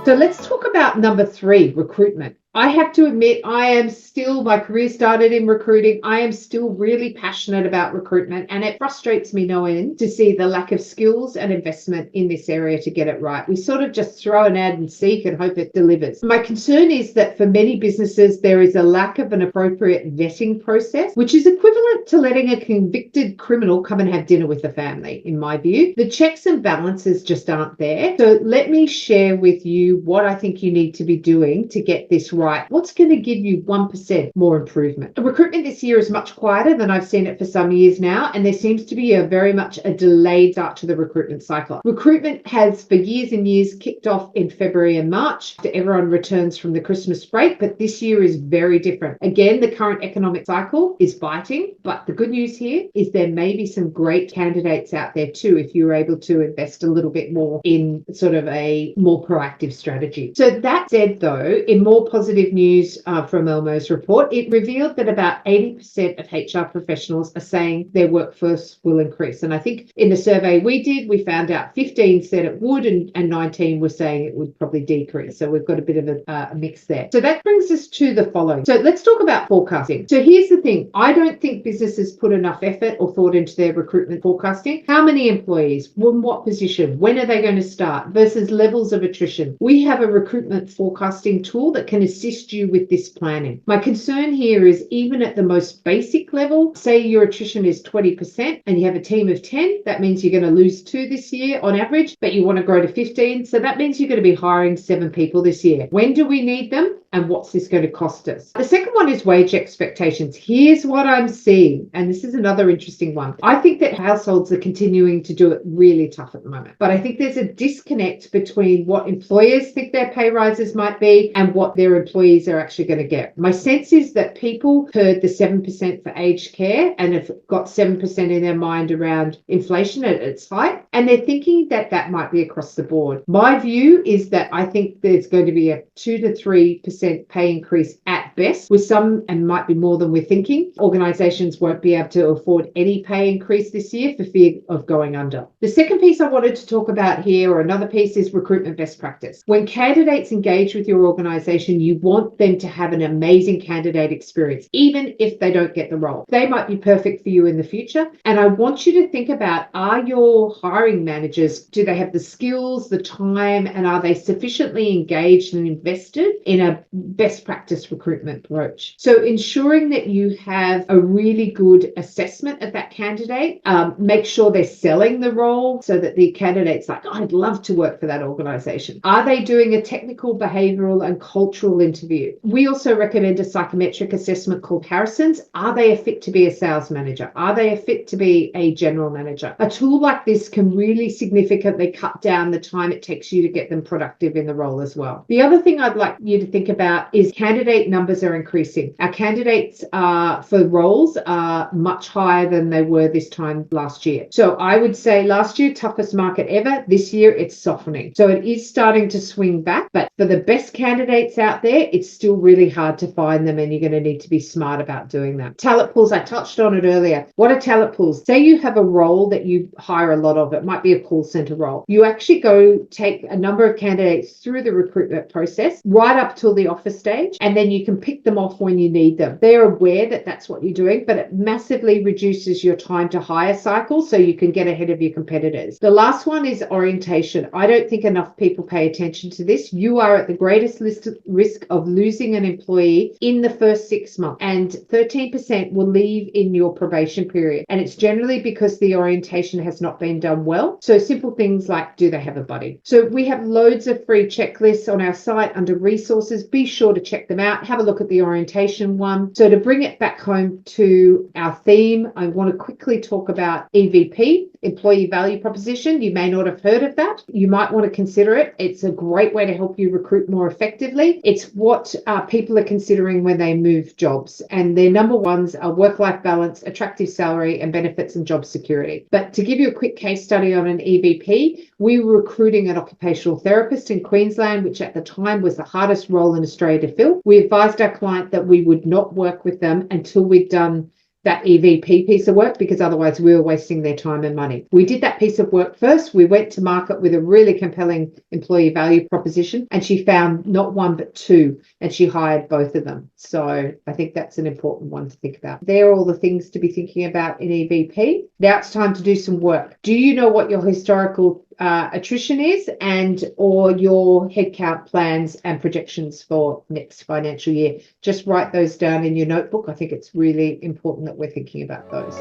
So let's talk about number 3, recruitment. I have to admit, my career started in recruiting. I am still really passionate about recruitment, and it frustrates me no end to see the lack of skills and investment in this area to get it right. We sort of just throw an ad and seek and hope it delivers. My concern is that for many businesses, there is a lack of an appropriate vetting process, which is equivalent to letting a convicted criminal come and have dinner with the family, in my view. The checks and balances just aren't there. So let me share with you what I think you need to be doing to get this right. What's going to give you 1% more improvement? Recruitment this year is much quieter than I've seen it for some years now, and there seems to be very much a delayed start to the recruitment cycle. Recruitment has for years and years kicked off in February and March after everyone returns from the Christmas break, but this year is very different. Again, the current economic cycle is biting, but the good news here is there may be some great candidates out there too if you're able to invest a little bit more in sort of a more proactive strategy. So that said, though, in more positive news from Elmo's report, it revealed that about 80% of HR professionals are saying their workforce will increase. And I think in the survey we did, we found out 15 said it would and 19 were saying it would probably decrease. So we've got a bit of a mix there. So that brings us to the following. So let's talk about forecasting. So here's the thing. I don't think businesses put enough effort or thought into their recruitment forecasting. How many employees? In what position? When are they going to start? Versus levels of attrition. We have a recruitment forecasting tool that can assist you with this planning. My concern here is even at the most basic level, say your attrition is 20% and you have a team of 10, that means you're going to lose 2 this year on average, but you want to grow to 15. So that means you're going to be hiring 7 people this year. When do we need them? And what's this going to cost us? The second one is wage expectations. Here's what I'm seeing, and this is another interesting one. I think that households are continuing to do it really tough at the moment, but I think there's a disconnect between what employers think their pay rises might be and what their employees are actually going to get. My sense is that people heard the 7% for aged care and have got 7% in their mind around inflation at its height, and they're thinking that that might be across the board. My view is that I think there's going to be a 2 to 3% pay increase at best, with some, and might be more than we're thinking. Organisations won't be able to afford any pay increase this year for fear of going under. The second piece I wanted to talk about here, or another piece, is recruitment best practice. When candidates engage with your organisation, you want them to have an amazing candidate experience, even if they don't get the role. They might be perfect for you in the future. And I want you to think about, are your hiring managers, do they have the skills, the time, and are they sufficiently engaged and invested in a best practice recruitment approach? So ensuring that you have a really good assessment of that candidate, make sure they're selling the role so that the candidate's like, oh, I'd love to work for that organisation. Are they doing a technical, behavioural and cultural interview? We also recommend a psychometric assessment called Harrison's. Are they a fit to be a sales manager? Are they a fit to be a general manager? A tool like this can really significantly cut down the time it takes you to get them productive in the role as well. The other thing I'd like you to think about is candidate numbers are increasing. Our candidates for roles are much higher than they were this time last year. So I would say last year, toughest market ever. This year, it's softening. So it is starting to swing back, but for the best candidates out there, it's still really hard to find them, and you're going to need to be smart about doing that. Talent pools, I touched on it earlier. What are talent pools? Say you have a role that you hire a lot of. It might be a call center role. You actually go take a number of candidates through the recruitment process right up till the offer stage, and then you can pick them off when you need them. They're aware that that's what you're doing, but it massively reduces your time to hire cycle so you can get ahead of your competitors. The last one is orientation. I don't think enough people pay attention to this. You are at the greatest risk of losing an employee in the first 6 months, and 13% will leave in your probation period. And it's generally because the orientation has not been done well. So simple things like, do they have a buddy? So we have loads of free checklists on our site under resources. Be sure to check them out. Have a look at the orientation one. So to bring it back home to our theme, I want to quickly talk about EVP, employee value proposition. You may not have heard of that. You might want to consider it. It's a great way to help you recruit more effectively. It's what people are considering when they move jobs. And their number ones are work-life balance, attractive salary, and benefits and job security. But to give you a quick case study on an EVP, we were recruiting an occupational therapist in Queensland, which at the time was the hardest role in Australia to fill. We advised our client that we would not work with them until we'd done that EVP piece of work, because otherwise we were wasting their time and money. We did that piece of work first. We went to market with a really compelling employee value proposition, and she found not one but two, and she hired both of them. So I think that's an important one to think about. They're all the things to be thinking about in EVP. Now it's time to do some work. Do you know what your historical attrition is, and or your headcount plans and projections for next financial year? Just write those down in your notebook. I think it's really important that we're thinking about those.